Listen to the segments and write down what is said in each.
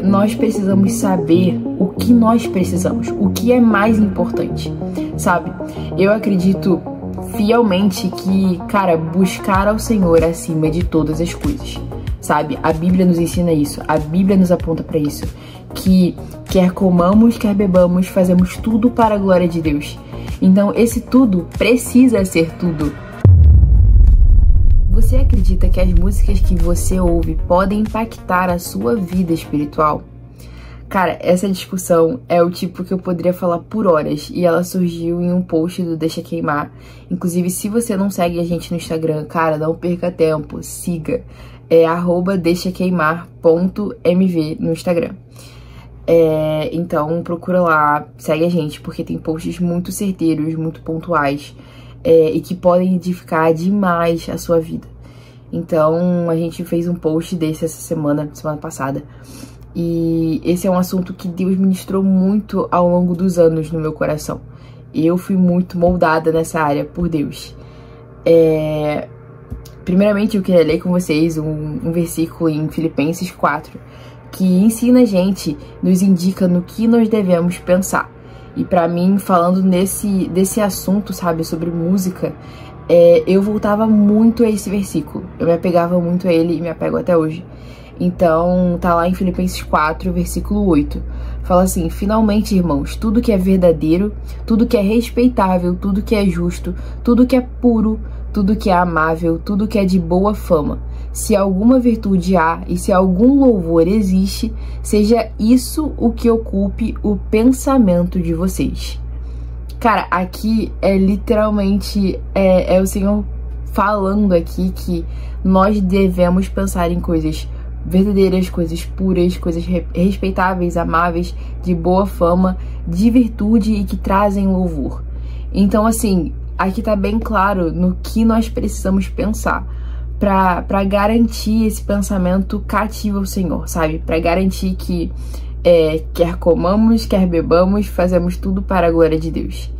Nós precisamos saber o que nós precisamos, o que é mais importante, sabe? Eu acredito fielmente que, cara, buscar ao Senhor acima de todas as coisas, sabe? A Bíblia nos ensina isso, a Bíblia nos aponta para isso, que quer comamos, quer bebamos, fazemos tudo para a glória de Deus. Então esse tudo precisa ser tudo. Você acredita que as músicas que você ouve podem impactar a sua vida espiritual? Cara, essa discussão é o tipo que eu poderia falar por horas e ela surgiu em um post do Deixa Queimar. Inclusive, se você não segue a gente no Instagram, cara, não perca tempo, siga. É @deixaqueimar.mv no Instagram. Então procura lá, segue a gente, porque tem posts muito certeiros, muito pontuais. E que podem edificar demais a sua vida. Então, a gente fez um post desse essa semana passada. E esse é um assunto que Deus ministrou muito ao longo dos anos no meu coração. Eu fui muito moldada nessa área por Deus. Primeiramente, eu queria ler com vocês um versículo em Filipenses 4, que ensina a gente, nos indica no que nós devemos pensar. E pra mim, falando desse assunto, sabe, sobre música, eu voltava muito a esse versículo. Eu me apegava muito a ele e me apego até hoje. Então, tá lá em Filipenses 4, versículo 8. Fala assim: finalmente, irmãos, tudo que é verdadeiro, tudo que é respeitável, tudo que é justo, tudo que é puro, tudo que é amável, tudo que é de boa fama, se alguma virtude há e se algum louvor existe, seja isso o que ocupe o pensamento de vocês. Cara, aqui é literalmente o Senhor falando aqui que nós devemos pensar em coisas verdadeiras, coisas puras, coisas respeitáveis, amáveis, de boa fama, de virtude e que trazem louvor. Então, assim, aqui tá bem claro no que nós precisamos pensar pra garantir esse pensamento cativo ao Senhor, sabe? Pra garantir que quer comamos, quer bebamos, fazemos tudo para a glória de Deus.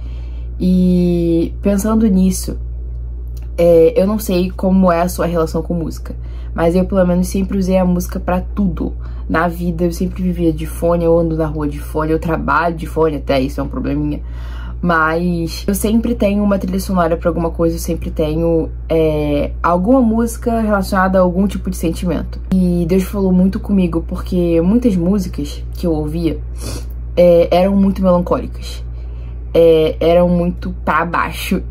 E pensando nisso, eu não sei como é a sua relação com música, mas eu pelo menos sempre usei a música pra tudo. Na vida eu sempre vivia de fone, eu ando na rua de fone, eu trabalho de fone, até isso é um probleminha. Mas eu sempre tenho uma trilha sonora pra alguma coisa, eu sempre tenho alguma música relacionada a algum tipo de sentimento. E Deus falou muito comigo, porque muitas músicas que eu ouvia eram muito melancólicas, eram muito pra baixo.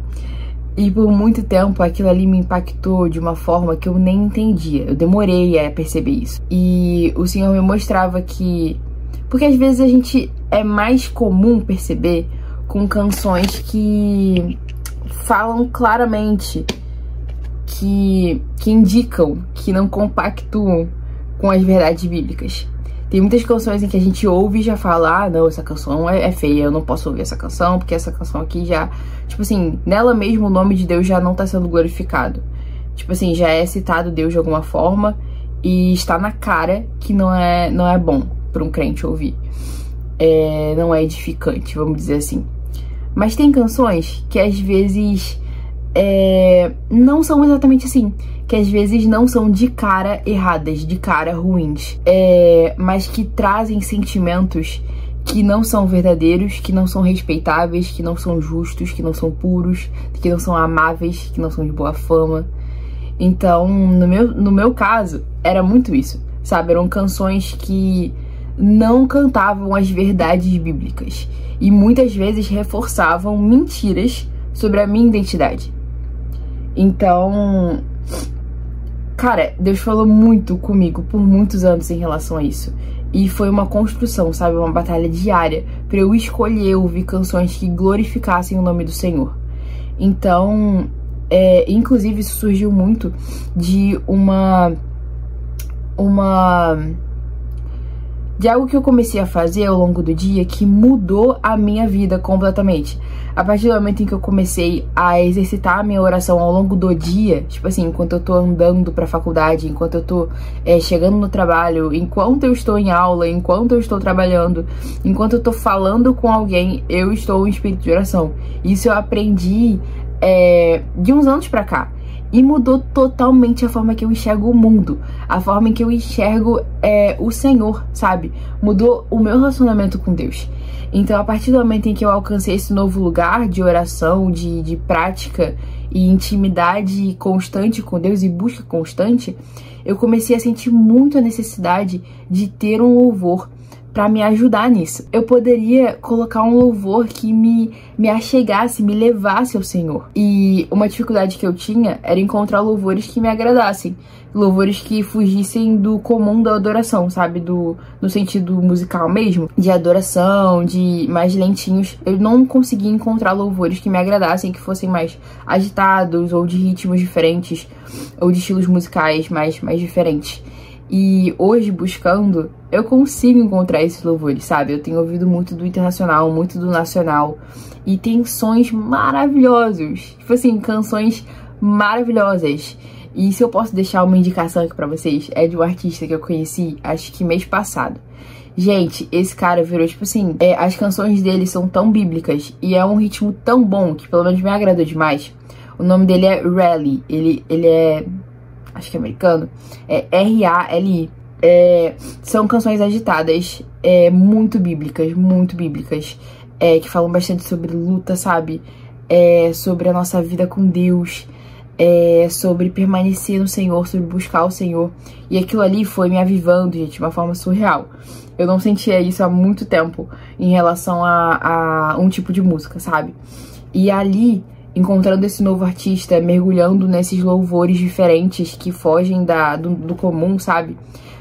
E por muito tempo aquilo ali me impactou de uma forma que eu nem entendia. Eu demorei a perceber isso. E o Senhor me mostrava que... Porque às vezes a gente é mais comum perceber com canções que falam claramente, que indicam, que não compactuam com as verdades bíblicas. Tem muitas canções em que a gente ouve e já fala: ah, não, essa canção é feia, eu não posso ouvir essa canção, porque essa canção aqui já... Tipo assim, nela mesmo o nome de Deus já não tá sendo glorificado. Tipo assim, já é citado Deus de alguma forma e está na cara que não é bom para um crente ouvir. Não é edificante, vamos dizer assim. Mas tem canções que às vezes não são exatamente assim, que às vezes não são de cara erradas, de cara ruins, mas que trazem sentimentos que não são verdadeiros, que não são respeitáveis, que não são justos, que não são puros, que não são amáveis, que não são de boa fama. Então, no meu caso, era muito isso, sabe? Eram canções que não cantavam as verdades bíblicas e muitas vezes reforçavam mentiras sobre a minha identidade. Então, cara, Deus falou muito comigo por muitos anos em relação a isso. E foi uma construção, sabe? Uma batalha diária pra eu escolher ouvir canções que glorificassem o nome do Senhor. Então, inclusive isso surgiu muito de de algo que eu comecei a fazer ao longo do dia que mudou a minha vida completamente. A partir do momento em que eu comecei a exercitar a minha oração ao longo do dia, tipo assim, enquanto eu tô andando pra faculdade, enquanto eu tô chegando no trabalho, enquanto eu estou em aula, enquanto eu estou trabalhando, enquanto eu tô falando com alguém, eu estou em espírito de oração. Isso eu aprendi de uns anos pra cá. E mudou totalmente a forma que eu enxergo o mundo, a forma em que eu enxergo o Senhor, sabe? Mudou o meu relacionamento com Deus. Então, a partir do momento em que eu alcancei esse novo lugar de oração, de prática e intimidade constante com Deus e busca constante, eu comecei a sentir muito a necessidade de ter um louvor para me ajudar nisso. Eu poderia colocar um louvor que me achegasse, me levasse ao Senhor. E uma dificuldade que eu tinha era encontrar louvores que me agradassem. Louvores que fugissem do comum da adoração, sabe? No sentido musical mesmo. De adoração, de mais lentinhos. Eu não conseguia encontrar louvores que me agradassem, que fossem mais agitados, ou de ritmos diferentes, ou de estilos musicais mais diferentes. E hoje, buscando, eu consigo encontrar esses louvores, sabe? Eu tenho ouvido muito do internacional, muito do nacional. E tem sons maravilhosos. Tipo assim, canções maravilhosas. E se eu posso deixar uma indicação aqui pra vocês, é de um artista que eu conheci, acho que mês passado. Gente, esse cara virou, tipo assim, as canções dele são tão bíblicas e é um ritmo tão bom que pelo menos me agradou demais. O nome dele é Rally. Ele é... acho que é americano, é R-A-L-I. São canções agitadas, muito bíblicas, que falam bastante sobre luta, sabe? Sobre a nossa vida com Deus, sobre permanecer no Senhor, sobre buscar o Senhor. E aquilo ali foi me avivando, gente, de uma forma surreal. Eu não sentia isso há muito tempo em relação a um tipo de música, sabe? E ali, encontrando esse novo artista, mergulhando nesses louvores diferentes que fogem do comum, sabe?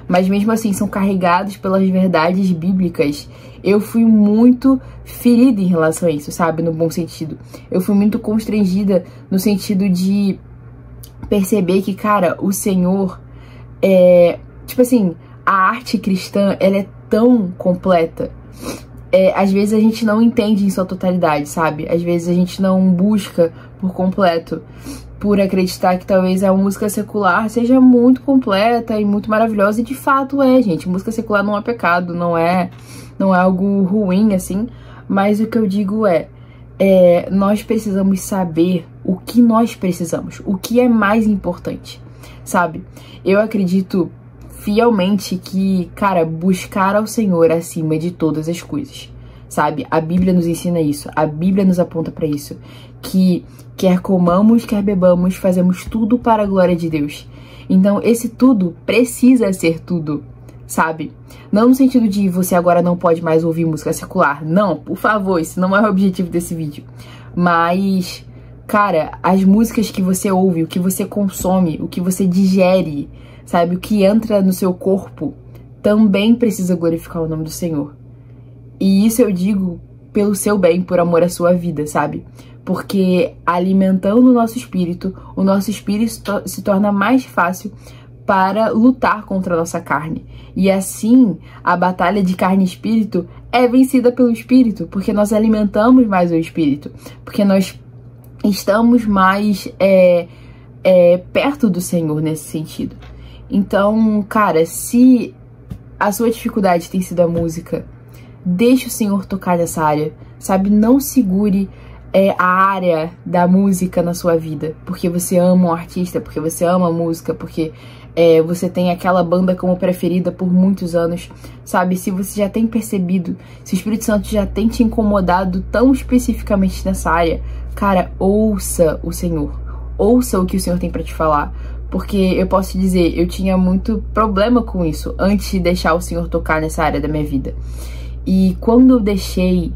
Mas mesmo assim são carregados pelas verdades bíblicas. Eu fui muito ferida em relação a isso, sabe? No bom sentido. Eu fui muito constrangida no sentido de perceber que, cara, o Senhor tipo assim, a arte cristã, ela é tão completa. Às vezes a gente não entende em sua totalidade, sabe? Às vezes a gente não busca por completo, por acreditar que talvez a música secular seja muito completa e muito maravilhosa. E de fato gente. Música secular não é pecado, não é algo ruim, assim. Mas o que eu digo nós precisamos saber o que nós precisamos, o que é mais importante, sabe? Eu acredito fielmente que, cara, buscar ao Senhor acima de todas as coisas, sabe? A Bíblia nos ensina isso, a Bíblia nos aponta pra isso, que quer comamos, quer bebamos, fazemos tudo para a glória de Deus. Então esse tudo precisa ser tudo, sabe? Não no sentido de você agora não pode mais ouvir música secular, não, por favor, isso não é o objetivo desse vídeo. Mas, cara, as músicas que você ouve, o que você consome, o que você digere, sabe, o que entra no seu corpo, também precisa glorificar o nome do Senhor. E isso eu digo pelo seu bem, por amor à sua vida, sabe? Porque alimentando o nosso espírito se torna mais fácil para lutar contra a nossa carne. E assim, a batalha de carne e espírito é vencida pelo espírito, porque nós alimentamos mais o espírito, porque nós estamos mais perto do Senhor nesse sentido. Então, cara, se a sua dificuldade tem sido a música, deixe o Senhor tocar nessa área, sabe? Não segure a área da música na sua vida, porque você ama um artista, porque você ama a música, porque você tem aquela banda como preferida por muitos anos, sabe? Se você já tem percebido, se o Espírito Santo já tem te incomodado tão especificamente nessa área, cara, ouça o Senhor, ouça o que o Senhor tem pra te falar. Porque eu posso te dizer, eu tinha muito problema com isso antes de deixar o Senhor tocar nessa área da minha vida. E quando eu deixei,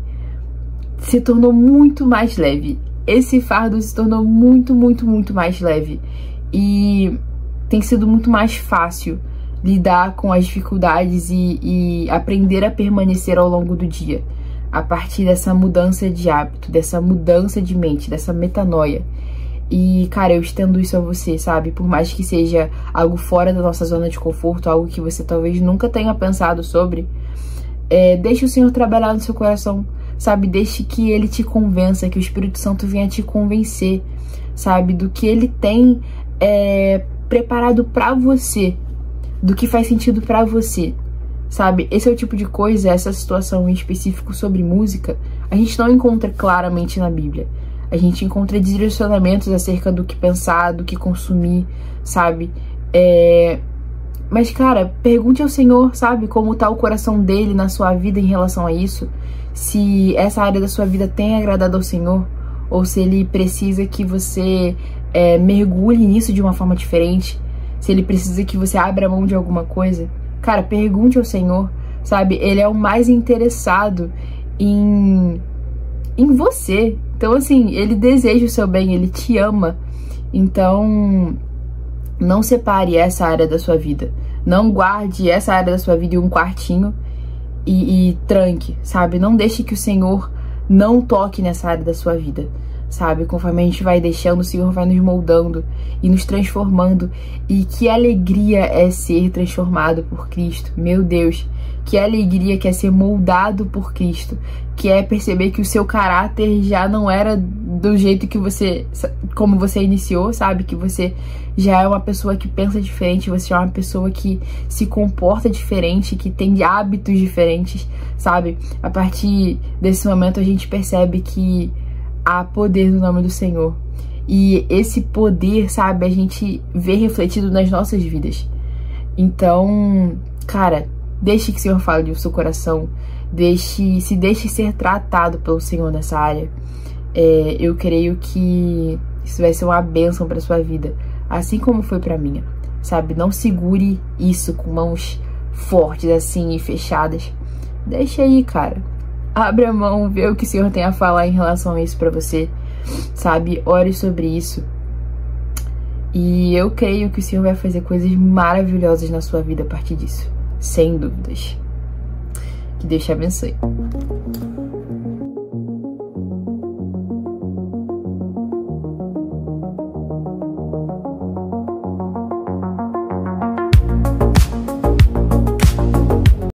se tornou muito mais leve. Esse fardo se tornou muito, muito, muito mais leve. E tem sido muito mais fácil lidar com as dificuldades e aprender a permanecer ao longo do dia. A partir dessa mudança de hábito, dessa mudança de mente, dessa metanoia. E, cara, eu estendo isso a você, sabe? Por mais que seja algo fora da nossa zona de conforto, algo que você talvez nunca tenha pensado sobre, deixe o Senhor trabalhar no seu coração, sabe? Deixe que Ele te convença, que o Espírito Santo venha te convencer, sabe? Do que Ele tem preparado pra você, do que faz sentido pra você, sabe? Esse é o tipo de coisa, essa situação em específico sobre música, a gente não encontra claramente na Bíblia. A gente encontra direcionamentos acerca do que pensar, do que consumir, sabe? Mas, cara, pergunte ao Senhor, sabe? Como tá o coração dele na sua vida em relação a isso. Se essa área da sua vida tem agradado ao Senhor, ou se ele precisa que você mergulhe nisso de uma forma diferente, se ele precisa que você abra mão de alguma coisa. Cara, pergunte ao Senhor, sabe? Ele é o mais interessado em você. Então, assim, ele deseja o seu bem, ele te ama. Então, não separe essa área da sua vida. Não guarde essa área da sua vida em um quartinho e tranque, sabe? Não deixe que o Senhor não toque nessa área da sua vida, sabe? Conforme a gente vai deixando, o Senhor vai nos moldando e nos transformando. E que alegria é ser transformado por Cristo, meu Deus. Que alegria que é ser moldado por Cristo, que é perceber que o seu caráter já não era do jeito que como você iniciou, sabe? Que você já é uma pessoa que pensa diferente, você é uma pessoa que se comporta diferente, que tem hábitos diferentes, sabe? A partir desse momento a gente percebe que há poder no nome do Senhor. E esse poder, sabe, a gente vê refletido nas nossas vidas. Então, cara, deixe que o Senhor fale do seu coração. Se deixe ser tratado pelo Senhor nessa área. Eu creio que isso vai ser uma bênção para sua vida, assim como foi para minha, sabe? Não segure isso com mãos fortes assim e fechadas. Deixa aí, cara. Abre a mão, vê o que o Senhor tem a falar em relação a isso pra você, sabe? Ore sobre isso. E eu creio que o Senhor vai fazer coisas maravilhosas na sua vida a partir disso. Sem dúvidas. Que Deus te abençoe.